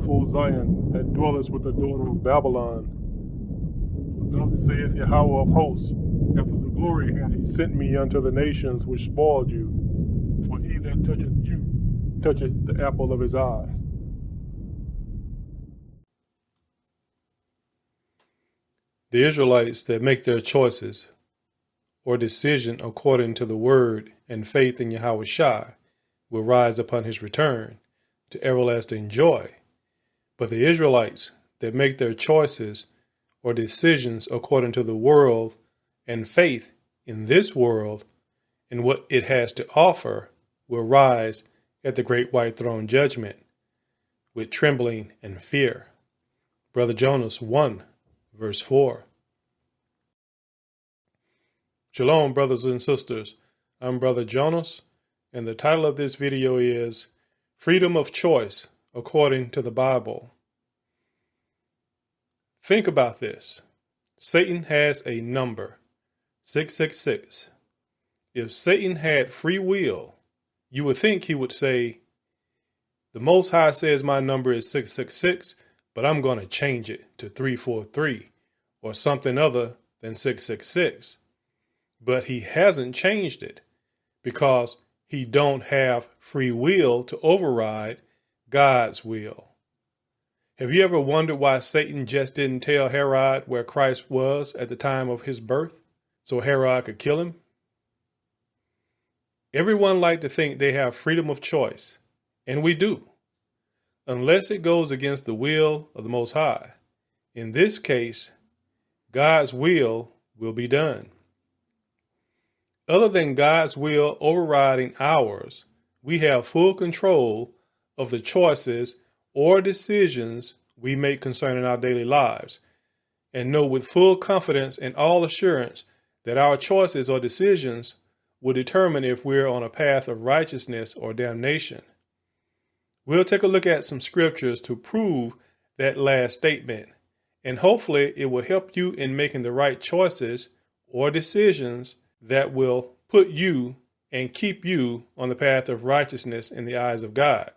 O Zion, that dwellest with the daughter of Babylon. For thus saith Yahweh of hosts, after the glory hath he sent me unto the nations which spoiled you. For he that toucheth you toucheth the apple of his eye. The Israelites that make their choices or decision according to the word and faith in Yahweh Shai will rise upon his return to everlasting joy. But the Israelites that make their choices or decisions according to the world and faith in this world and what it has to offer will rise at the great white throne judgment with trembling and fear. Brother Jonas 1, verse 4. Shalom, brothers and sisters. I'm Brother Jonas, and the title of this video is Freedom of Choice According to the Bible. Think about this. Satan has a number, 666. If Satan had free will, you would think he would say, the Most High says my number is 666, but I'm going to change it to 343 or something other than 666. But he hasn't changed it because he don't have free will to override God's will. Have you ever wondered why Satan just didn't tell Herod where Christ was at the time of his birth so Herod could kill him? Everyone like to think they have freedom of choice, and we do, unless it goes against the will of the Most High. In this case, God's will be done. Other than God's will overriding ours, we have full control of the choices or decisions we make concerning our daily lives, and know with full confidence and all assurance that our choices or decisions will determine if we're on a path of righteousness or damnation. We'll take a look at some scriptures to prove that last statement, and hopefully it will help you in making the right choices or decisions that will put you and keep you on the path of righteousness in the eyes of God.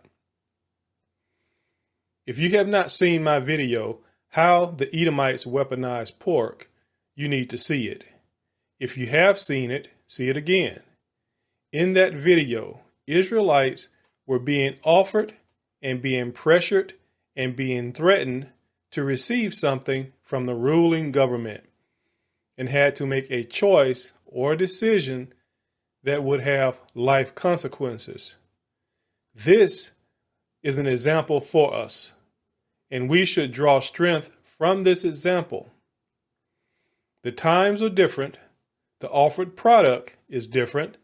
If you have not seen my video, How the Edomites Weaponized Pork, you need to see it. If you have seen it, see it again. In that video, Israelites were being offered and being pressured and being threatened to receive something from the ruling government and had to make a choice or decision that would have life consequences. This is an example for us, and we should draw strength from this example. The times are different, the offered product is different,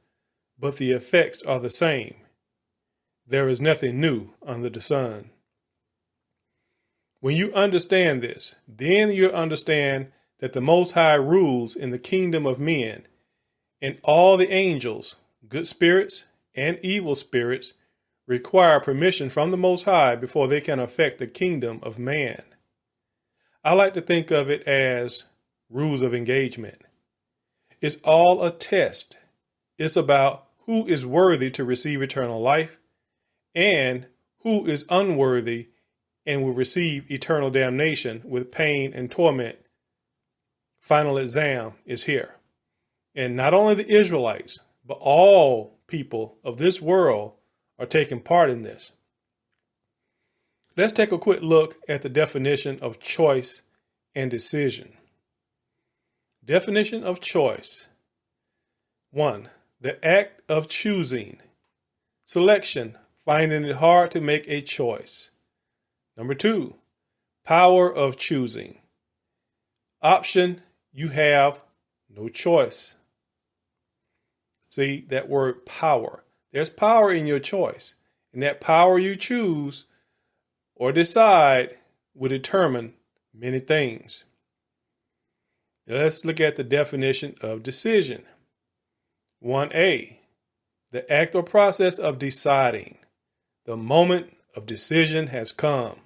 but the effects are the same. There is nothing new under the sun. When you understand this, then you understand that the Most High rules in the kingdom of men, and all the angels, good spirits and evil spirits, require permission from the Most High before they can affect the kingdom of man. I like to think of it as rules of engagement. It's all a test. It's about who is worthy to receive eternal life and who is unworthy and will receive eternal damnation with pain and torment. Final exam is here. And not only the Israelites, but all people of this world are taking part in this. Let's take a quick look at the definition of choice and decision. Definition of choice. 1. The act of choosing. Selection, finding it hard to make a choice. Number 2, power of choosing. Option, you have no choice. See that word power. There's power in your choice, and that power you choose or decide will determine many things. Now let's look at the definition of decision. 1A, the act or process of deciding. The moment of decision has come.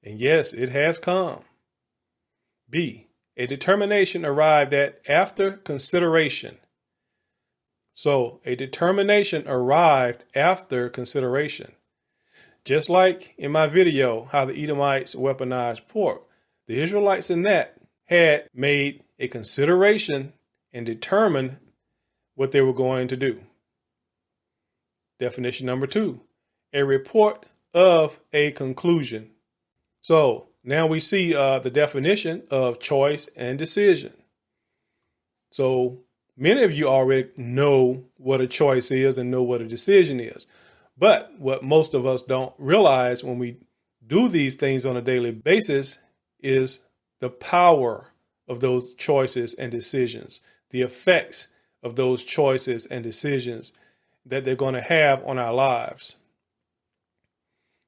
And yes, it has come. B, a determination arrived at after consideration. So a determination arrived after consideration. Just like in my video, how the Edomites weaponized pork, the Israelites in that had made a consideration and determined what they were going to do. Definition number 2, a report of a conclusion. So now we see the definition of choice and decision. So many of you already know what a choice is and know what a decision is. But what most of us don't realize when we do these things on a daily basis is the power of those choices and decisions, the effects of those choices and decisions that they're going to have on our lives.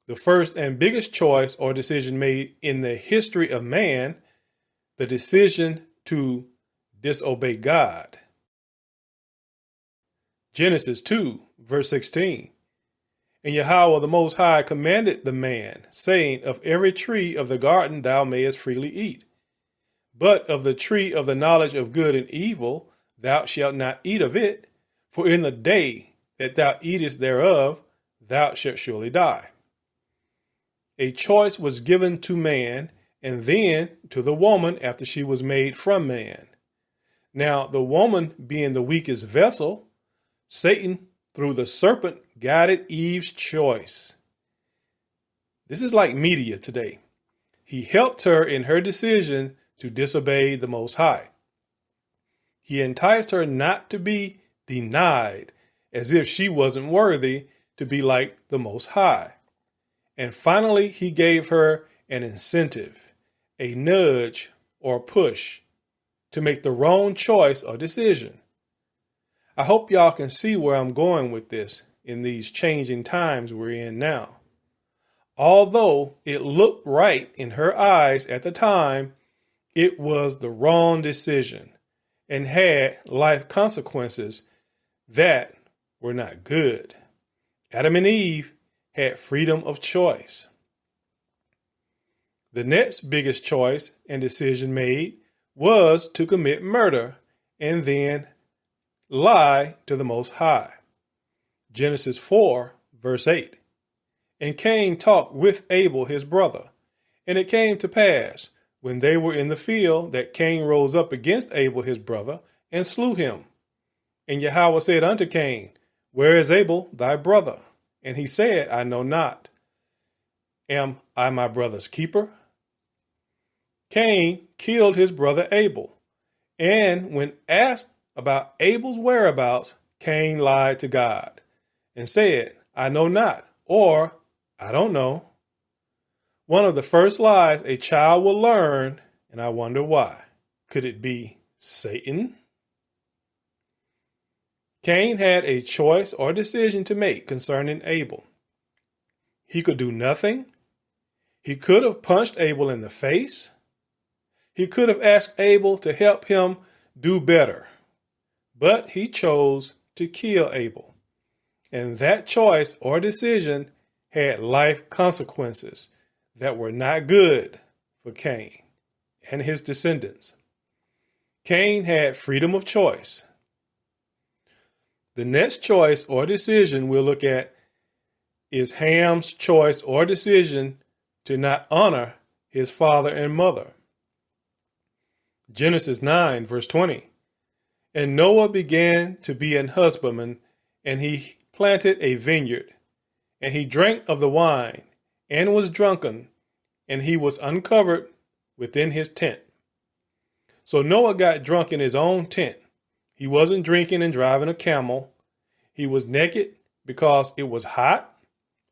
The first and biggest choice or decision made in the history of man, the decision to disobey God. Genesis 2, verse 16. And Yahweh the Most High commanded the man, saying, of every tree of the garden thou mayest freely eat, but of the tree of the knowledge of good and evil thou shalt not eat of it, for in the day that thou eatest thereof thou shalt surely die. A choice was given to man and then to the woman after she was made from man. Now, the woman being the weakest vessel, Satan, through the serpent, guided Eve's choice. This is like media today. He helped her in her decision to disobey the Most High. He enticed her not to be denied, as if she wasn't worthy to be like the Most High. And finally, he gave her an incentive, a nudge or push to make the wrong choice or decision. I hope y'all can see where I'm going with this in these changing times we're in now. Although it looked right in her eyes at the time, it was the wrong decision and had life consequences that were not good. Adam and Eve had freedom of choice. The next biggest choice and decision made was to commit murder and then lie to the Most High. Genesis 4, verse 8. And Cain talked with Abel his brother. And it came to pass, when they were in the field, that Cain rose up against Abel his brother, and slew him. And Yahweh said unto Cain, where is Abel thy brother? And he said, I know not. Am I my brother's keeper? Cain killed his brother Abel. And when asked about Abel's whereabouts, Cain lied to God and said, I know not, or I don't know. One of the first lies a child will learn, and I wonder why. Could it be Satan? Cain had a choice or decision to make concerning Abel. He could do nothing. He could have punched Abel in the face. He could have asked Abel to help him do better. But he chose to kill Abel. And that choice or decision had life consequences that were not good for Cain and his descendants. Cain had freedom of choice. The next choice or decision we'll look at is Ham's choice or decision to not honor his father and mother. Genesis 9, verse 20. And Noah began to be an husbandman, and he planted a vineyard, and he drank of the wine, and was drunken, and he was uncovered within his tent. So Noah got drunk in his own tent. He wasn't drinking and driving a camel. He was naked because it was hot,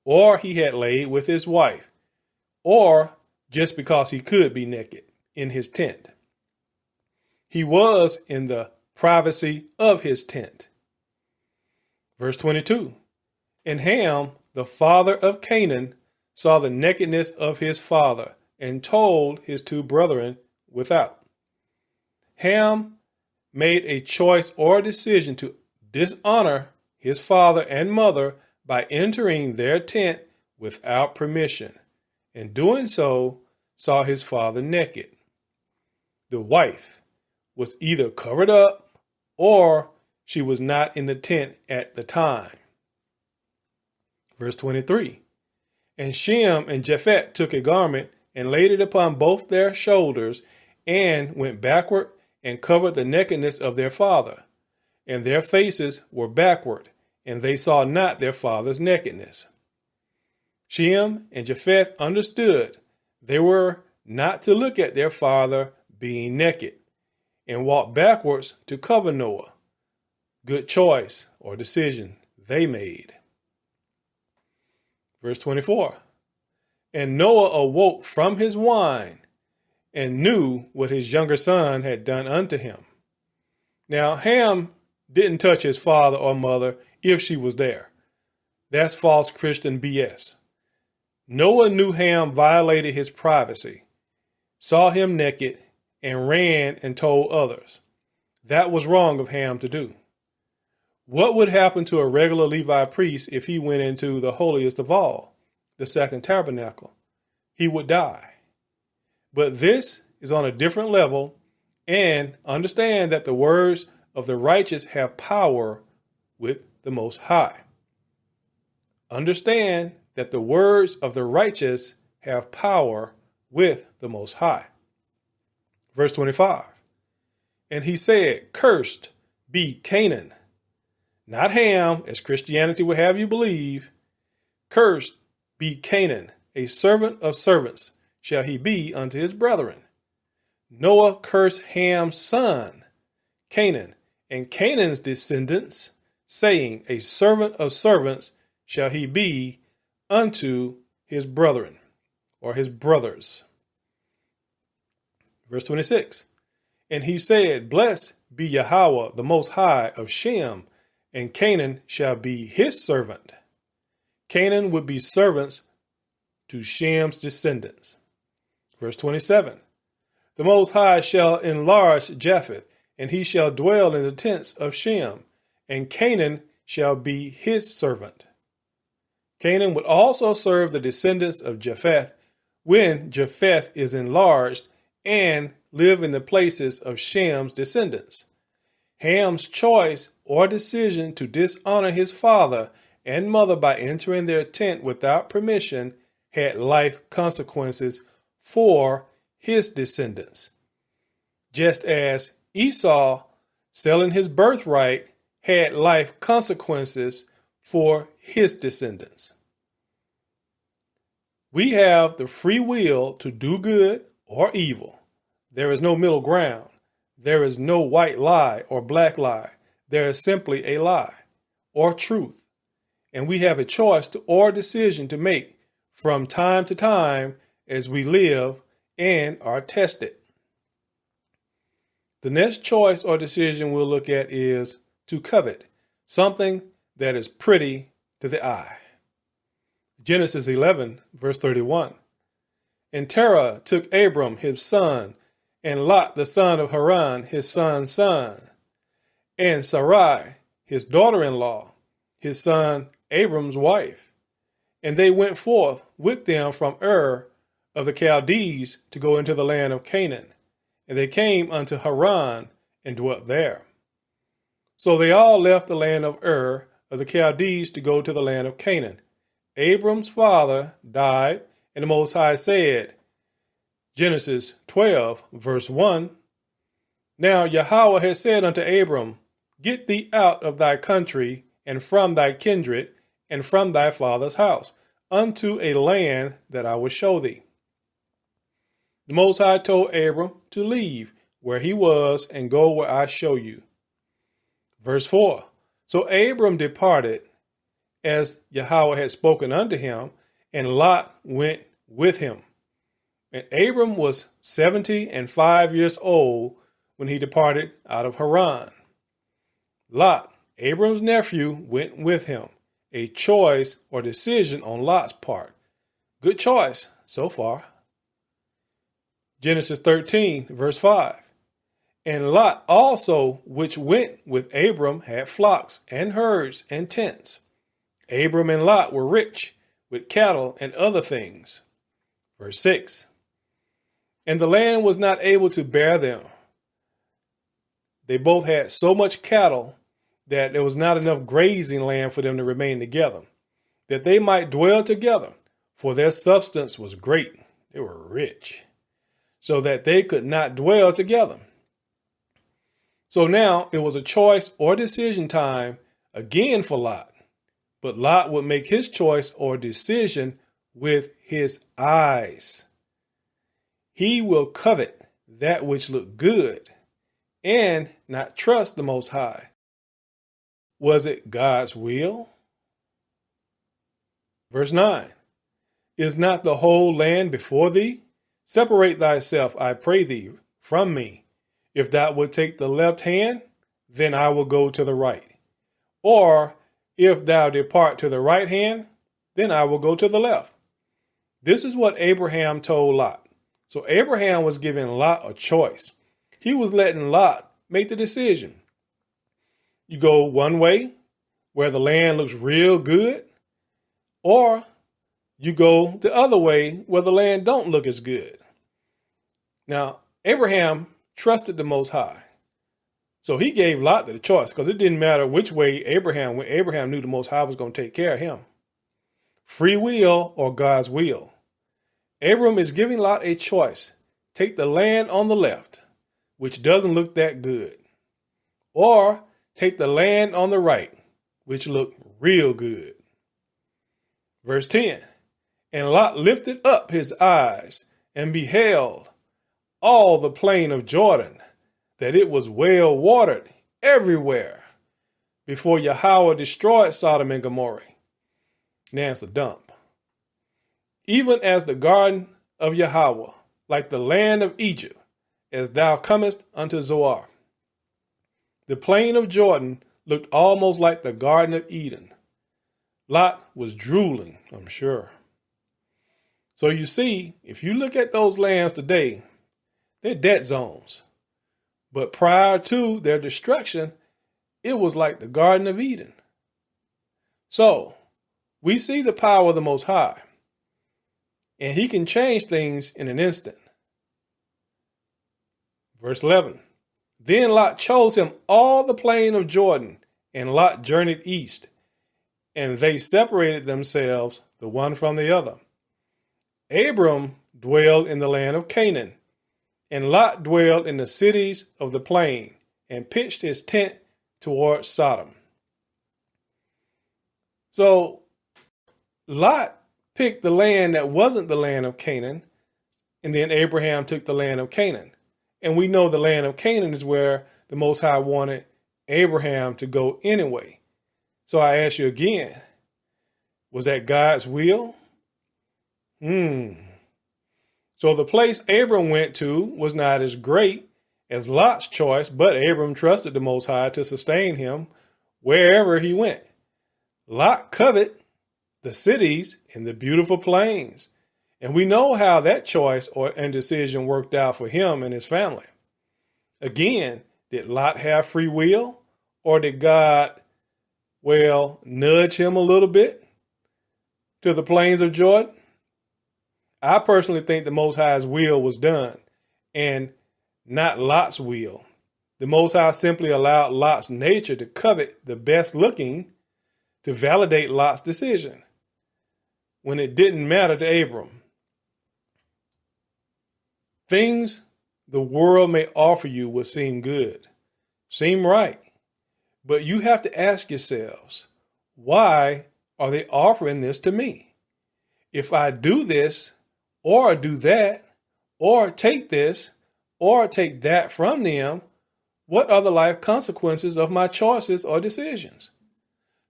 or he had laid with his wife, or just because he could be naked in his tent. He was in the privacy of his tent. Verse 22. And Ham, the father of Canaan, saw the nakedness of his father and told his two brethren without. Ham made a choice or decision to dishonor his father and mother by entering their tent without permission, and doing so saw his father naked. The wife was either covered up or she was not in the tent at the time. Verse 23. And Shem and Japheth took a garment and laid it upon both their shoulders, and went backward and covered the nakedness of their father. And their faces were backward, and they saw not their father's nakedness. Shem and Japheth understood they were not to look at their father being naked, and walked backwards to cover Noah. Good choice or decision they made. Verse 24. And Noah awoke from his wine and knew what his younger son had done unto him. Now, Ham didn't touch his father or mother if she was there. That's false Christian BS. Noah knew Ham violated his privacy, saw him naked, and ran and told others. That was wrong of Ham to do. What would happen to a regular Levi priest if he went into the holiest of all, the second tabernacle? He would die. But this is on a different level, and understand that the words of the righteous have power with the Most High. Understand that the words of the righteous have power with the Most High. Verse 25. And he said, Cursed be Canaan. Not Ham, as Christianity would have you believe. Cursed be Canaan, a servant of servants shall he be unto his brethren. Noah cursed Ham's son, Canaan, and Canaan's descendants, saying, A servant of servants shall he be unto his brethren, or his brothers. Verse 26. And he said, Blessed be Yahweh, the Most High of Shem, and Canaan shall be his servant. Canaan would be servants to Shem's descendants. Verse 27. The Most High shall enlarge Japheth, and he shall dwell in the tents of Shem, and Canaan shall be his servant. Canaan would also serve the descendants of Japheth when Japheth is enlarged and live in the places of Shem's descendants. Ham's choice or decision to dishonor his father and mother by entering their tent without permission had life consequences for his descendants, just as Esau selling his birthright had life consequences for his descendants. We have the free will to do good or evil. There is no middle ground. There is no white lie or black lie. There is simply a lie or truth. And we have a choice or decision to make from time to time as we live and are tested. The next choice or decision we'll look at is to covet something that is pretty to the eye. Genesis 11, verse 31. And Terah took Abram his son, and Lot the son of Haran his son's son, and Sarai his daughter-in-law, his son Abram's wife. And they went forth with them from Ur of the Chaldees to go into the land of Canaan. And they came unto Haran and dwelt there. So they all left the land of Ur of the Chaldees to go to the land of Canaan. Abram's father died, and the Most High said, Genesis 12, verse 1, Now Yahweh has said unto Abram, Get thee out of thy country, and from thy kindred, and from thy father's house, unto a land that I will show thee. The Most High told Abram to leave where he was and go where I show you. Verse 4, So Abram departed as Yahweh had spoken unto him, and Lot went with him. And Abram was 75 years old when he departed out of Haran. Lot, Abram's nephew, went with him. A choice or decision on Lot's part. Good choice so far. Genesis 13, verse 5. And Lot also, which went with Abram, had flocks and herds and tents. Abram and Lot were rich with cattle and other things. Verse 6. And the land was not able to bear them. They both had so much cattle that there was not enough grazing land for them to remain together, that they might dwell together. for their substance was great. They were rich, so that they could not dwell together. So now it was a choice or decision time again for Lot. But Lot would make his choice or decision with his eyes. He will covet that which looked good and not trust the Most High. Was it God's will? Verse 9. Is not the whole land before thee? Separate thyself, I pray thee, from me. If thou wilt take the left hand, then I will go to the right. Or if thou depart to the right hand, then I will go to the left. This is what Abraham told Lot. So Abraham was giving Lot a choice. He was letting Lot make the decision. You go one way, where the land looks real good, or you go the other way, where the land don't look as good. Now, Abraham trusted the Most High. So he gave Lot the choice, because it didn't matter which way Abraham went. Abraham knew the Most High was going to take care of him. Free will or God's will. Abram is giving Lot a choice. Take the land on the left, which doesn't look that good. Or take the land on the right, which looked real good. Verse 10. And Lot lifted up his eyes and beheld all the plain of Jordan, that it was well watered everywhere, before Yahweh destroyed Sodom and Gomorrah. Now it's a dump. Even as the garden of Yahweh, like the land of Egypt, as thou comest unto Zoar. The plain of Jordan looked almost like the Garden of Eden. Lot was drooling, I'm sure. So you see, if you look at those lands today, they're dead zones. But prior to their destruction, it was like the Garden of Eden. So we see the power of the Most High, and he can change things in an instant. Verse 11. Then Lot chose him all the plain of Jordan, and Lot journeyed east, and they separated themselves the one from the other. Abram dwelled in the land of Canaan, and Lot dwelled in the cities of the plain, and pitched his tent toward Sodom. So Lot picked the land that wasn't the land of Canaan, and then Abraham took the land of Canaan. And we know the land of Canaan is where the Most High wanted Abraham to go anyway. So I ask you again, was that God's will? So the place Abram went to was not as great as Lot's choice, but Abram trusted the Most High to sustain him wherever he went. Lot coveted the cities and the beautiful plains. And we know how that choice and decision worked out for him and his family. Again, did Lot have free will, or did God, nudge him a little bit to the plains of Jordan? I personally think the Most High's will was done, and not Lot's will. The Most High simply allowed Lot's nature to covet the best looking to validate Lot's decision, when it didn't matter to Abram. Things the world may offer you will seem good, seem right, but you have to ask yourselves, why are they offering this to me? If I do this, or do that, or take this, or take that from them, what are the life consequences of my choices or decisions?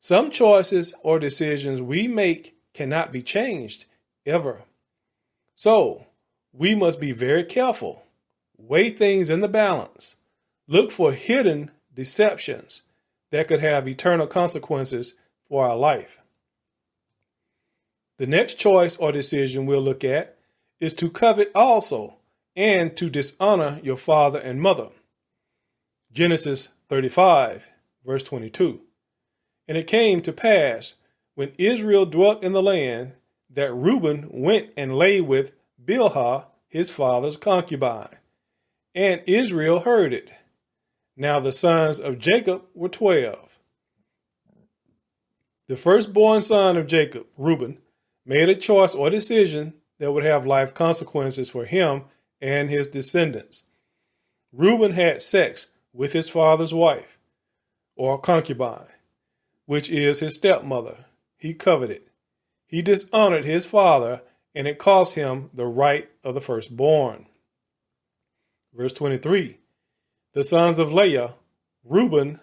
Some choices or decisions we make cannot be changed ever. So we must be very careful, weigh things in the balance, look for hidden deceptions that could have eternal consequences for our life. The next choice or decision we'll look at is to covet also, and to dishonor your father and mother. Genesis 35, verse 22. And it came to pass, when Israel dwelt in the land, that Reuben went and lay with Bilhah, his father's concubine. And Israel heard it. Now the sons of Jacob were 12. The firstborn son of Jacob, Reuben, made a choice or decision that would have life consequences for him and his descendants. Reuben had sex with his father's wife, or concubine, which is his stepmother. He coveted. He dishonored his father, and it cost him the right of the firstborn. Verse 23, the sons of Leah, Reuben,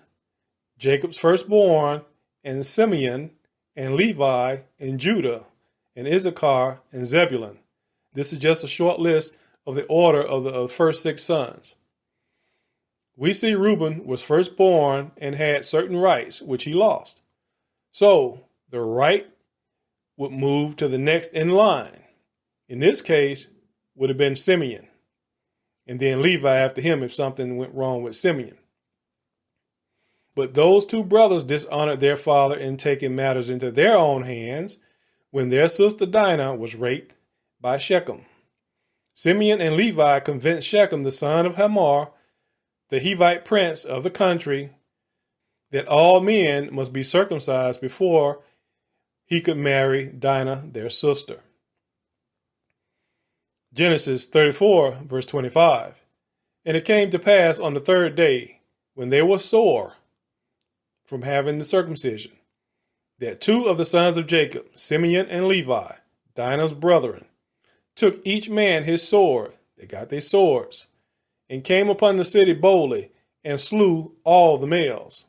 Jacob's firstborn, and Simeon, and Levi, and Judah, and Issachar, and Zebulun. This is just a short list of the order of the first 6 sons. We see Reuben was firstborn and had certain rights, which he lost. So the right would move to the next in line. In this case, would have been Simeon, and then Levi after him if something went wrong with Simeon. But those 2 brothers dishonored their father in taking matters into their own hands when their sister Dinah was raped by Shechem. Simeon and Levi convinced Shechem, the son of Hamor, the Hivite prince of the country, that all men must be circumcised before he could marry Dinah, their sister. Genesis 34, verse 25. And it came to pass on the 3rd day, when they were sore from having the circumcision, that 2 of the sons of Jacob, Simeon and Levi, Dinah's brethren, took each man his sword, they got their swords, and came upon the city boldly, and slew all the males.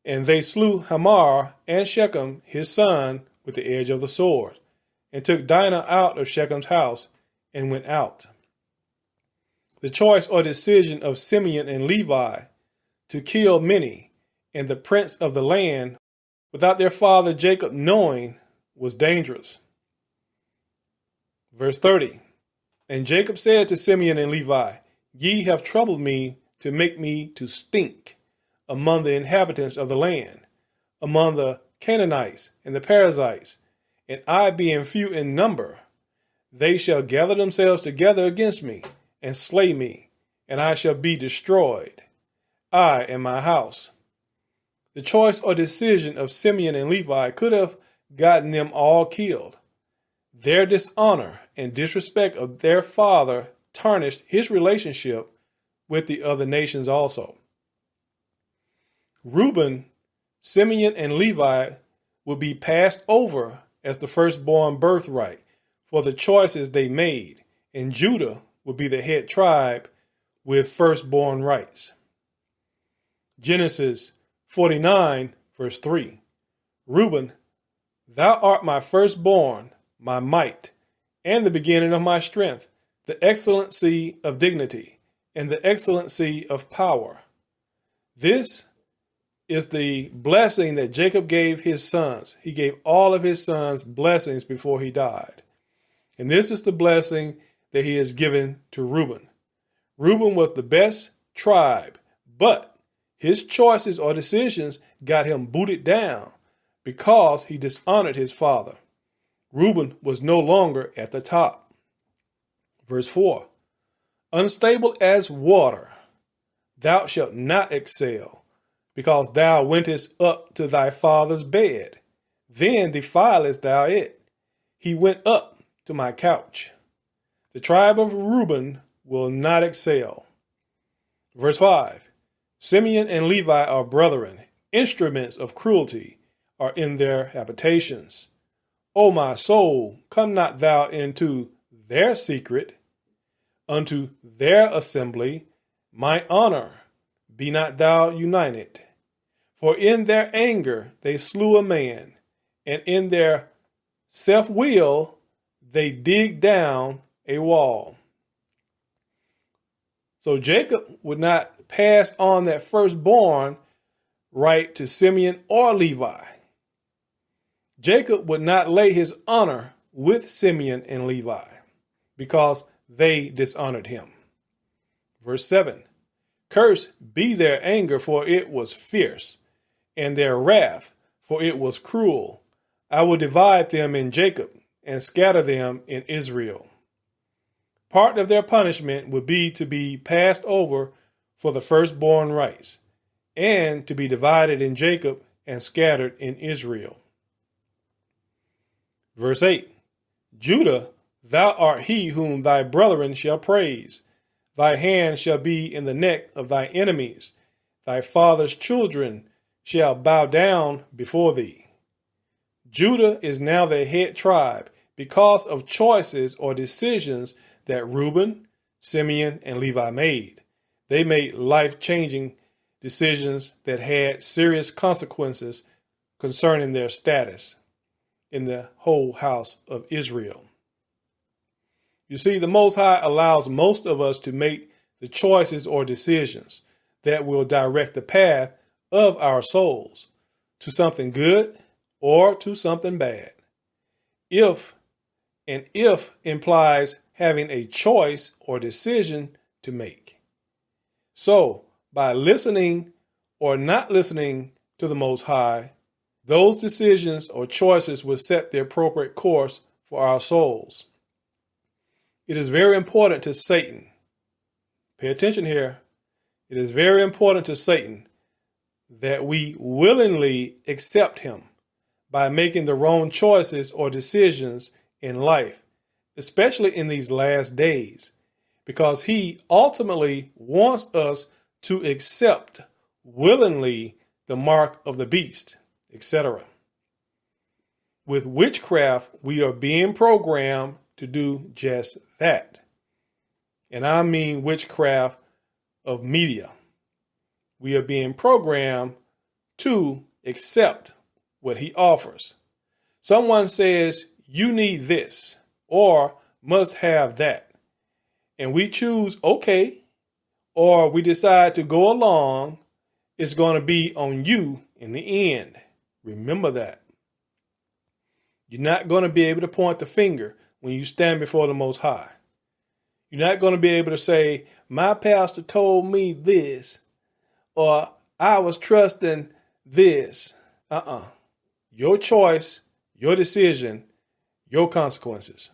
And they slew Hamor and Shechem his son with the edge of the sword, and took Dinah out of Shechem's house, and went out. The choice or decision of Simeon and Levi to kill many and the prince of the land without their father Jacob knowing was dangerous. Verse 30, and Jacob said to Simeon and Levi, Ye have troubled me to make me to stink among the inhabitants of the land, among the Canaanites and the Perizzites, and I being few in number, they shall gather themselves together against me and slay me, and I shall be destroyed, I and my house. The choice or decision of Simeon and Levi could have gotten them all killed. Their dishonor and disrespect of their father tarnished his relationship with the other nations also. Reuben, Simeon, and Levi will be passed over as the firstborn birthright for the choices they made, and Judah will be the head tribe with firstborn rights. Genesis 49, verse 3. Reuben, thou art my firstborn, my might, and the beginning of my strength, the excellency of dignity, and the excellency of power. This is the blessing that Jacob gave his sons. He gave all of his sons blessings before he died. And this is the blessing that he has given to Reuben. Reuben was the best tribe, but his choices or decisions got him booted down because he dishonored his father. Reuben was no longer at the top. Verse 4, unstable as water, thou shalt not excel, because thou wentest up to thy father's bed. Then defilest thou it. He went up to my couch. The tribe of Reuben will not excel. Verse 5, Simeon and Levi are brethren. Instruments of cruelty are in their habitations. O my soul, come not thou into their secret, unto their assembly, my honor, be not thou united. For in their anger they slew a man, and in their self-will they dig down a wall. So Jacob would not pass on that firstborn right to Simeon or Levi. Jacob would not lay his honor with Simeon and Levi because they dishonored him. Verse 7, cursed be their anger, for it was fierce, and their wrath, for it was cruel. I will divide them in Jacob and scatter them in Israel. Part of their punishment would be to be passed over for the firstborn rights, and to be divided in Jacob and scattered in Israel. Verse 8, Judah, thou art he whom thy brethren shall praise. Thy hand shall be in the neck of thy enemies. Thy father's children shall bow down before thee. Judah is now the head tribe because of choices or decisions that Reuben, Simeon, and Levi made. They made life-changing decisions that had serious consequences concerning their status in the whole house of Israel. You see, the Most High allows most of us to make the choices or decisions that will direct the path of our souls to something good or to something bad. If implies having a choice or decision to make. So, by listening or not listening to the Most High, those decisions or choices will set the appropriate course for our souls. It is very important to Satan. Pay attention here. It is very important to Satan that we willingly accept him by making the wrong choices or decisions in life, especially in these last days, because he ultimately wants us to accept willingly the mark of the beast, etc. With witchcraft, we are being programmed to do just that. And I mean witchcraft of media. We are being programmed to accept what he offers. Someone says, you need this or must have that. And we choose, okay, or we decide to go along. It's going to be on you in the end. Remember that. You're not going to be able to point the finger when you stand before the Most High. You're not going to be able to say, my pastor told me this, or I was trusting this. Your choice, your decision, your consequences.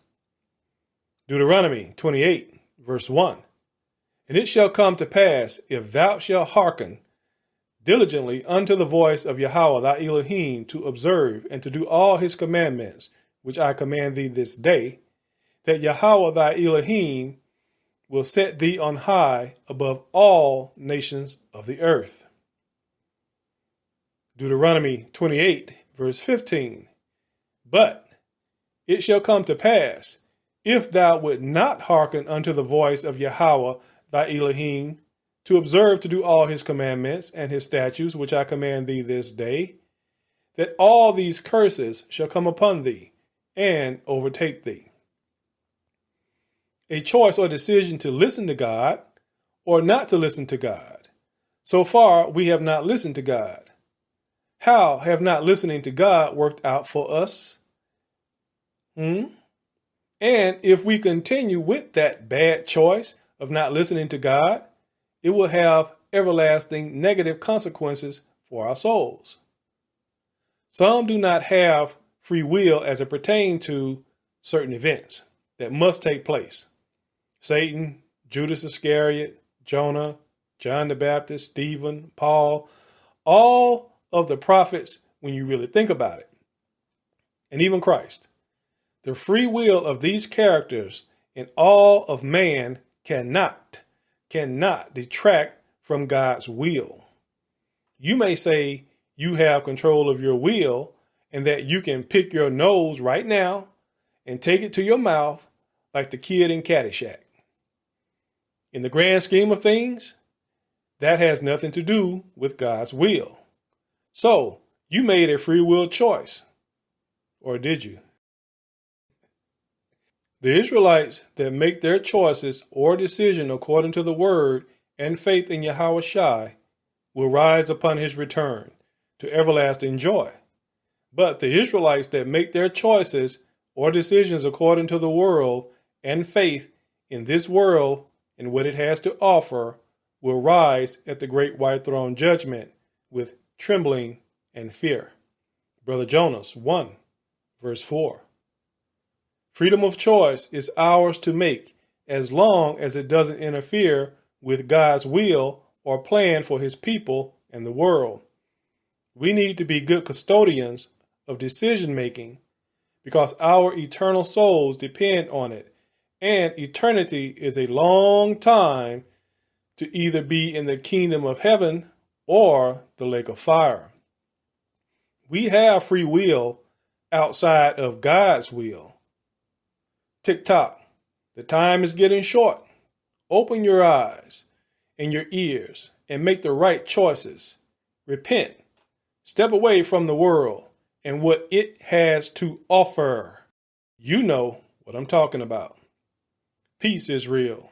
Deuteronomy 28, verse 1. And it shall come to pass, if thou shalt hearken diligently unto the voice of Yahweh thy Elohim, to observe and to do all his commandments, which I command thee this day, that Yahweh thy Elohim will set thee on high above all nations of the earth. Deuteronomy 28, verse 15. But it shall come to pass, if thou wilt not hearken unto the voice of Yahweh thy Elohim, to observe to do all his commandments and his statutes, which I command thee this day, that all these curses shall come upon thee and overtake thee. A choice or decision to listen to God or not to listen to God. So far, we have not listened to God. How have not listening to God worked out for us? And if we continue with that bad choice of not listening to God, it will have everlasting negative consequences for our souls. Some do not have free will as it pertains to certain events that must take place. Satan, Judas Iscariot, Jonah, John the Baptist, Stephen, Paul, all of the prophets when you really think about it, and even Christ. The free will of these characters and all of man cannot detract from God's will. You may say you have control of your will and that you can pick your nose right now and take it to your mouth like the kid in Caddyshack. In the grand scheme of things, that has nothing to do with God's will. So, you made a free will choice. Or did you? The Israelites that make their choices or decision according to the word and faith in Yahweh Shai will rise upon his return to everlasting joy. But the Israelites that make their choices or decisions according to the world and faith in this world and what it has to offer will rise at the great white throne judgment with trembling and fear. Brother Jonas 1, verse 4. Freedom of choice is ours to make as long as it doesn't interfere with God's will or plan for his people and the world. We need to be good custodians of decision making because our eternal souls depend on it. And eternity is a long time to either be in the kingdom of heaven or the lake of fire. We have free will outside of God's will. Tick tock, the time is getting short. Open your eyes and your ears and make the right choices. Repent. Step away from the world and what it has to offer. You know what I'm talking about. Peace, Israel.